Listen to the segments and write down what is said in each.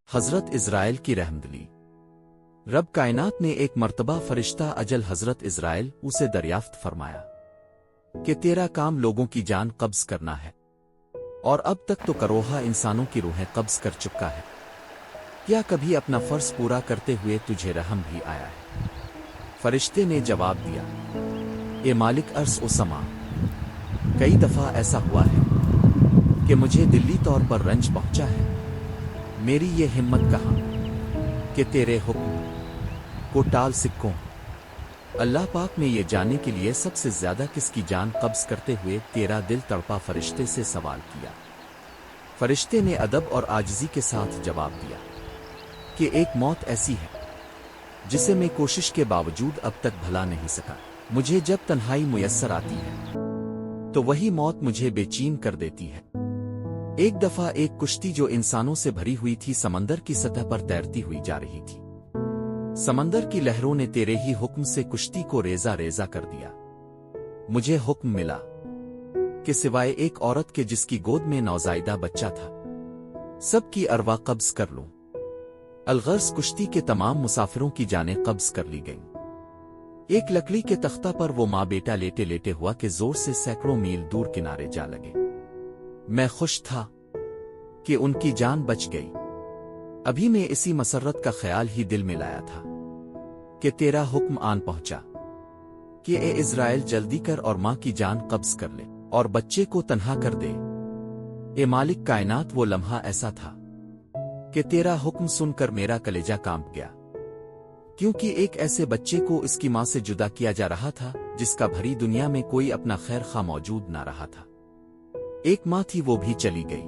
حضرت اسرائیل کی رحمدلی۔ رب کائنات نے ایک مرتبہ فرشتہ اجل حضرت اسرائیل اسے دریافت فرمایا کہ تیرا کام لوگوں کی جان قبض کرنا ہے اور اب تک تو کروڑا انسانوں کی روحیں قبض کر چکا ہے، کیا کبھی اپنا فرض پورا کرتے ہوئے تجھے رحم بھی آیا ہے؟ فرشتے نے جواب دیا، اے مالک عرش و سما، کئی دفعہ ایسا ہوا ہے کہ مجھے دلی طور پر رنج پہنچا ہے، میری یہ ہمت کہاں کہ تیرے حکم کو ٹال سکوں۔ اللہ پاک نے یہ جاننے کے لیے سب سے زیادہ کس کی جان قبض کرتے ہوئے تیرا دل تڑپا فرشتے سے سوال کیا۔ فرشتے نے ادب اور عاجزی کے ساتھ جواب دیا کہ ایک موت ایسی ہے جسے میں کوشش کے باوجود اب تک بھلا نہیں سکا۔ مجھے جب تنہائی میسر آتی ہے تو وہی موت مجھے بے چین کر دیتی ہے۔ ایک دفعہ ایک کشتی جو انسانوں سے بھری ہوئی تھی سمندر کی سطح پر تیرتی ہوئی جا رہی تھی۔ سمندر کی لہروں نے تیرے ہی حکم سے کشتی کو ریزہ ریزہ کر دیا۔ مجھے حکم ملا کہ سوائے ایک عورت کے جس کی گود میں نوزائیدہ بچہ تھا، سب کی ارواح قبض کر لوں۔ الغرض کشتی کے تمام مسافروں کی جانیں قبض کر لی گئیں۔ ایک لکڑی کے تختہ پر وہ ماں بیٹا لیٹے لیٹے ہوا کہ زور سے سینکڑوں میل دور کنارے جا لگے۔ میں خوش تھا کہ ان کی جان بچ گئی۔ ابھی میں اسی مسرت کا خیال ہی دل میں لایا تھا کہ تیرا حکم آن پہنچا کہ اے اسرائیل جلدی کر اور ماں کی جان قبض کر لے اور بچے کو تنہا کر دے۔ اے مالک کائنات، وہ لمحہ ایسا تھا کہ تیرا حکم سن کر میرا کلیجہ کانپ گیا، کیونکہ ایک ایسے بچے کو اس کی ماں سے جدا کیا جا رہا تھا جس کا بھری دنیا میں کوئی اپنا خیر خواہ موجود نہ رہا تھا۔ ایک ماں تھی، وہ بھی چلی گئی۔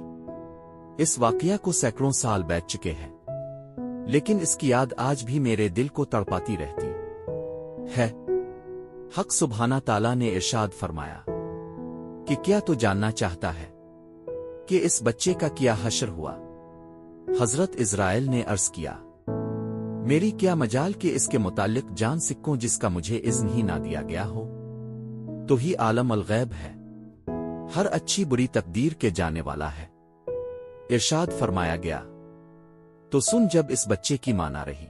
اس واقعہ کو سینکڑوں سال بیت چکے ہیں، لیکن اس کی یاد آج بھی میرے دل کو تڑپاتی رہتی ہے۔ حق سبحانہ تعالیٰ نے ارشاد فرمایا کہ کیا تو جاننا چاہتا ہے کہ اس بچے کا کیا حشر ہوا؟ حضرت اسرائیل نے عرض کیا، میری کیا مجال کہ اس کے متعلق جان سکوں جس کا مجھے اذن ہی نہ دیا گیا ہو؟ تو ہی عالم الغیب ہے، ہر اچھی بری تقدیر کے جانے والا ہے۔ ارشاد فرمایا گیا، تو سن، جب اس بچے کی ماں نہ رہی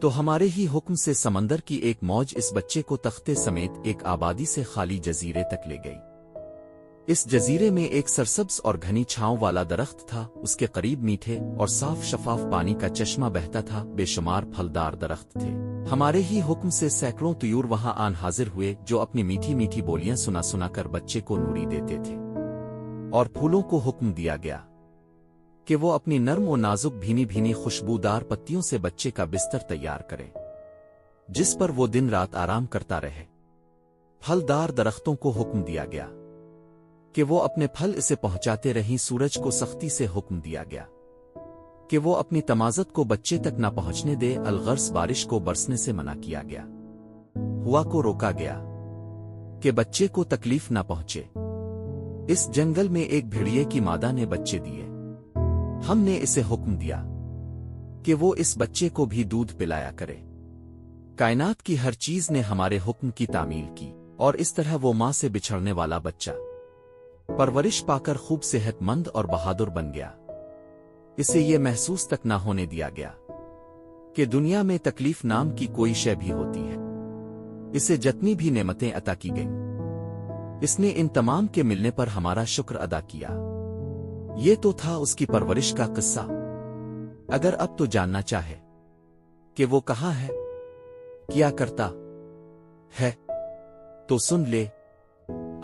تو ہمارے ہی حکم سے سمندر کی ایک موج اس بچے کو تختے سمیت ایک آبادی سے خالی جزیرے تک لے گئی۔ اس جزیرے میں ایک سرسبز اور گھنی چھاؤں والا درخت تھا، اس کے قریب میٹھے اور صاف شفاف پانی کا چشمہ بہتا تھا، بے شمار پھلدار درخت تھے۔ ہمارے ہی حکم سے سینکڑوں طیور وہاں آن حاضر ہوئے جو اپنی میٹھی میٹھی بولیاں سنا سنا کر بچے کو نوری دیتے تھے، اور پھولوں کو حکم دیا گیا کہ وہ اپنی نرم و نازک بھینی بھینی خوشبودار پتیوں سے بچے کا بستر تیار کرے جس پر وہ دن رات آرام کرتا رہے۔ پھلدار درختوں کو حکم دیا گیا کہ وہ اپنے پھل اسے پہنچاتے رہیں۔ سورج کو سختی سے حکم دیا گیا کہ وہ اپنی تمازت کو بچے تک نہ پہنچنے دے۔ الغرض بارش کو برسنے سے منع کیا گیا، ہوا کو روکا گیا کہ بچے کو تکلیف نہ پہنچے۔ اس جنگل میں ایک بھیڑیے کی مادہ نے بچے دیے، ہم نے اسے حکم دیا کہ وہ اس بچے کو بھی دودھ پلایا کرے۔ کائنات کی ہر چیز نے ہمارے حکم کی تعمیل کی، اور اس طرح وہ ماں سے بچھڑنے والا بچہ پرورش پا کر خوب صحت مند اور بہادر بن گیا۔ اسے یہ محسوس تک نہ ہونے دیا گیا کہ دنیا میں تکلیف نام کی کوئی شے بھی ہوتی ہے۔ اسے جتنی بھی نعمتیں عطا کی گئیں، اس نے ان تمام کے ملنے پر ہمارا شکر ادا کیا۔ یہ تو تھا اس کی پرورش کا قصہ۔ اگر اب تو جاننا چاہے کہ وہ کہاں ہے، کیا کرتا ہے، تو سن لے۔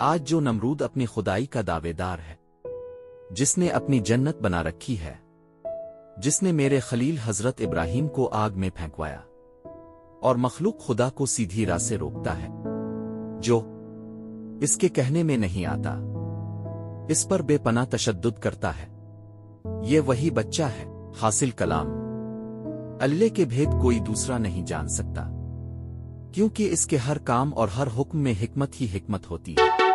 آج جو نمرود اپنی خدائی کا دعوے دار ہے، جس نے اپنی جنت بنا رکھی ہے، جس نے میرے خلیل حضرت ابراہیم کو آگ میں پھینکوایا اور مخلوق خدا کو سیدھی راہ سے روکتا ہے، جو اس کے کہنے میں نہیں آتا، اس پر بے پناہ تشدد کرتا ہے، یہ وہی بچہ ہے۔ حاصل کلام، اللہ کے بھید کوئی دوسرا نہیں جان سکتا، کیونکہ اس کے ہر کام اور ہر حکم میں حکمت ہی حکمت ہوتی ہے۔